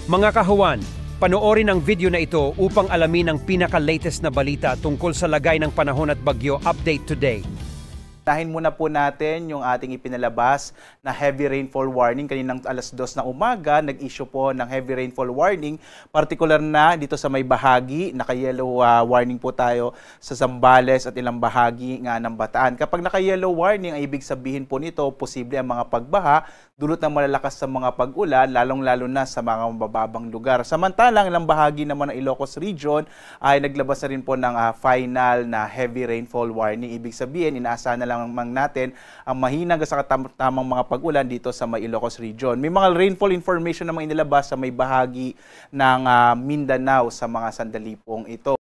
Mga kahuwan, panoorin ang video na ito upang alamin ang pinaka-latest na balita tungkol sa lagay ng panahon at bagyo update today. Unahin muna po natin yung ating ipinalabas na heavy rainfall warning. Kaninang alas 2 ng umaga, nag-issue po ng heavy rainfall warning. Partikular na dito sa may bahagi, naka-yellow warning po tayo sa Zambales at ilang bahagi nga ng Bataan. Kapag naka-yellow warning, ay ibig sabihin po nito, posible ang mga pagbaha, dulot ng malalakas sa mga pag-ulan, lalong-lalo na sa mga mababang lugar. Samantalang ilang bahagi naman ng Ilocos Region ay naglabas na rin po ng final na heavy rainfall warning. Ibig sabihin, inaasahan na lang natin ang mahina hanggang sa tamang mga pag-ulan dito sa may Ilocos Region. May mga rainfall information namang inilabas sa may bahagi ng Mindanao sa mga sandali pong ito.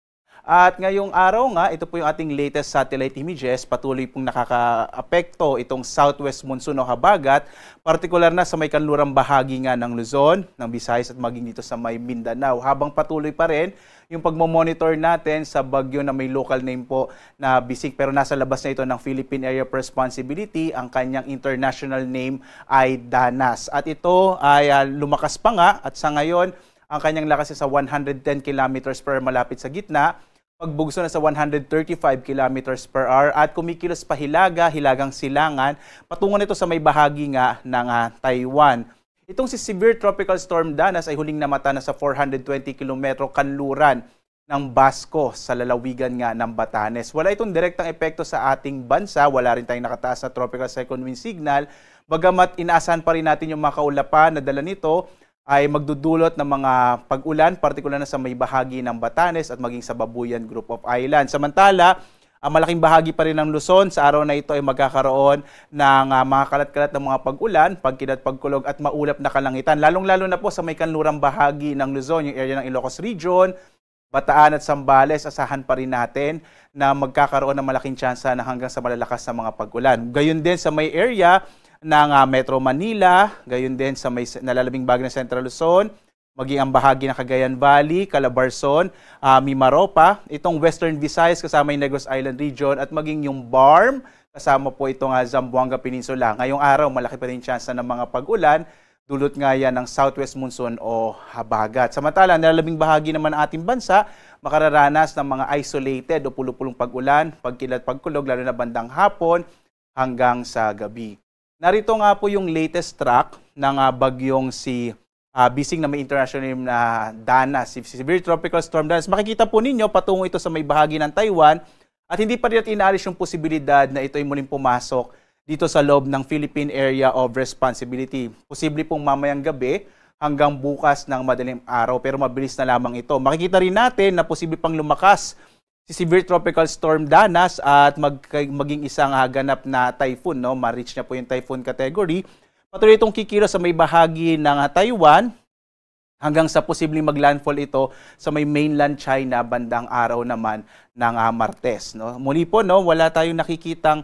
At ngayong araw nga, ito po yung ating latest satellite images. Patuloy pong nakaka-apekto itong southwest monsoon o habagat, partikular na sa may kanlurang bahagi nga ng Luzon, ng Visayas at maging dito sa may Mindanao. Habang patuloy pa rin yung pagmomonitor natin sa bagyo na may local name po na Bising, pero nasa labas na ito ng Philippine Area of Responsibility. Ang kanyang international name ay Danas. At ito ay lumakas pa nga at sa ngayon, ang kanyang lakas ay sa 110 kilometers per hour malapit sa gitna. Pagbugso na sa 135 kilometers per hour at kumikilos pa hilagang silangan patungo nito sa may bahagi nga ng Taiwan. Itong si Severe Tropical Storm Danas ay huling namata na sa 420 kilometro kanluran ng Basco sa lalawigan nga ng Batanes. Wala itong direktang epekto sa ating bansa, wala rin tayong nakataas na tropical cyclone wind signal, bagamat inaasahan pa rin natin yung mga kaulapan na dala nito ay magdudulot ng mga pag-ulan, partikular na sa may bahagi ng Batanes at maging sa Babuyan Group of Islands. Samantala, ang malaking bahagi pa rin ng Luzon sa araw na ito ay magkakaroon ng mga kalat-kalat ng mga pag-ulan, pagkilat, pagkulog at maulap na kalangitan. Lalong-lalo na po sa may kanlurang bahagi ng Luzon, yung area ng Ilocos Region, Bataan at Zambales, asahan pa rin natin na magkakaroon ng malaking tsansa na hanggang sa malalakas na mga pag-ulan. Gayon din sa may area ng Metro Manila, gayon din sa may nalalabing bahagi ng Central Luzon, maging ang bahagi ng Cagayan Valley, Calabarzon, Mimaropa, itong Western Visayas kasama yung Negros Island Region at maging yung BARM, kasama po itong Zamboanga Peninsula. Ngayong araw, malaki pa rin tsansa ng mga pag-ulan, dulot nga yan ng southwest monsoon o habagat. Samantala, nalalabing bahagi naman ng ating bansa, makararanas ng mga isolated o pulupulong pag-ulan, pagkilat, pagkulog, lalo na bandang hapon hanggang sa gabi. Narito nga po yung latest track ng bagyong si Bising na may international name na Danas, si Severe Tropical Storm Danas. Makikita po ninyo patungo ito sa may bahagi ng Taiwan at hindi pa rin inaalis yung posibilidad na ito ay muling pumasok dito sa loob ng Philippine Area of Responsibility. Posible pong mamayang gabi hanggang bukas ng madaling araw pero mabilis na lamang ito. Makikita rin natin na posible pang lumakas si Severe Tropical Storm Danas at maging isang ganap na typhoon, no? Ma-reach na po yung typhoon category. Patuloy itong kikilos sa may bahagi ng Taiwan hanggang sa posibleng maglandfall ito sa may mainland China bandang araw naman ng Martes. No? Muli po, no, wala tayong nakikitang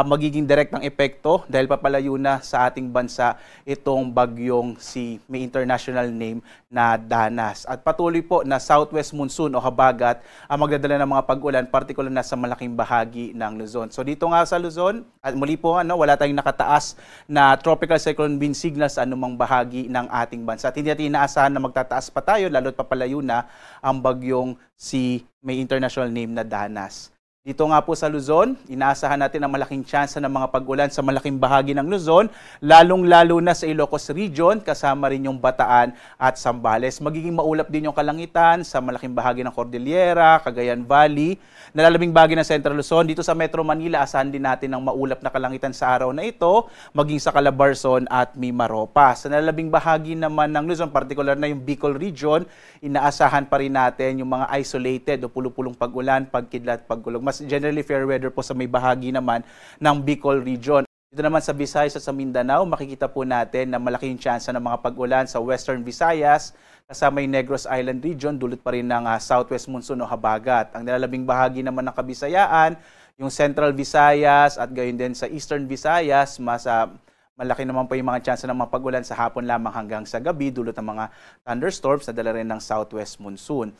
magiging direktang epekto dahil papalayo na sa ating bansa itong bagyong si may international name na Danas. At patuloy po na southwest monsoon o habagat ang magdadala ng mga pag-ulan, partikular na sa malaking bahagi ng Luzon. So dito nga sa Luzon, at muli po, wala tayong nakataas na tropical cyclone wind signal sa anumang bahagi ng ating bansa. At hindi natin inaasahan na magtataas pa tayo, lalo't papalayo na ang bagyong si may international name na Danas. Dito nga po sa Luzon, inaasahan natin ang malaking tsansa ng mga pag-ulan sa malaking bahagi ng Luzon, lalong-lalo na sa Ilocos Region, kasama rin yung Bataan at Zambales. Magiging maulap din yung kalangitan sa malaking bahagi ng Cordillera, Cagayan Valley, nalalabing bahagi ng Central Luzon. Dito sa Metro Manila, asahan din natin ang maulap na kalangitan sa araw na ito, maging sa Calabarzon at Mimaropa. Sa nalalabing bahagi naman ng Luzon, partikular na yung Bicol Region, inaasahan pa rin natin yung mga isolated o pulupulong pag-ulan, pagkidlat, pagkulog. Mas generally fair weather po sa may bahagi naman ng Bicol Region. Dito naman sa Visayas at sa Mindanao, makikita po natin na malaking tsansa ng mga pag-ulan sa Western Visayas, kasama yung Negros Island Region, dulot pa rin ng southwest monsoon o habagat. Ang nalalabing bahagi naman ng Kabisayaan, yung Central Visayas at gayon din sa Eastern Visayas, malaki naman po yung mga tsansa ng mga pag-ulan sa hapon lamang hanggang sa gabi, dulot ng mga thunderstorms na dala rin ng southwest monsoon.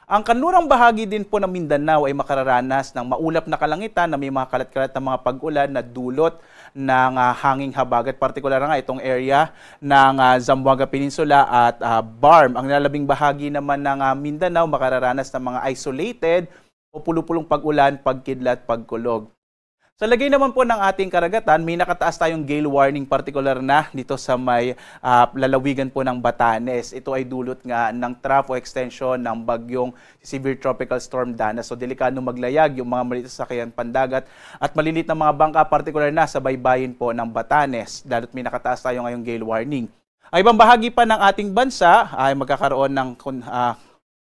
Ang kanlurang bahagi din po ng Mindanao ay makararanas ng maulap na kalangitan na may mga kalat-kalat na mga pag-ulan na dulot ng hanging habagat. Partikular nga itong area ng Zamboanga Peninsula at Barm. Ang nilalabing bahagi naman ng Mindanao makararanas ng mga isolated o pulupulong pag-ulan, pagkidlat, pagkulog. Sa lagay naman po ng ating karagatan, may nakataas tayong gale warning partikular na dito sa may lalawigan po ng Batanes. Ito ay dulot nga ng trough o extension ng bagyong severe tropical storm Dana. So delikado maglayag yung mga maliit na sasakyan pandagat at malilit na mga bangka partikular na sa baybayin po ng Batanes. Dahil may nakataas tayo ngayong gale warning. Ang ibang bahagi pa ng ating bansa ay magkakaroon ng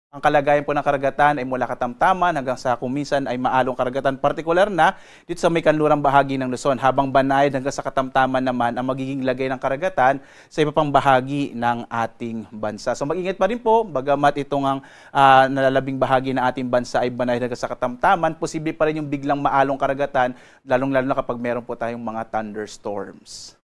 ang kalagayan po ng karagatan ay mula katamtaman hanggang sa kuminsan ay maalong karagatan, partikular na dito sa may kanlurang bahagi ng Luzon, habang banayad hanggang sa katamtaman naman ang magiging lagay ng karagatan sa iba pang bahagi ng ating bansa. So mag-ingat pa rin po, bagamat itong ang nalalabing bahagi ng ating bansa ay banayad hanggang sa katamtaman, posible pa rin yung biglang maalong karagatan, lalong-lalo na kapag meron po tayong mga thunderstorms.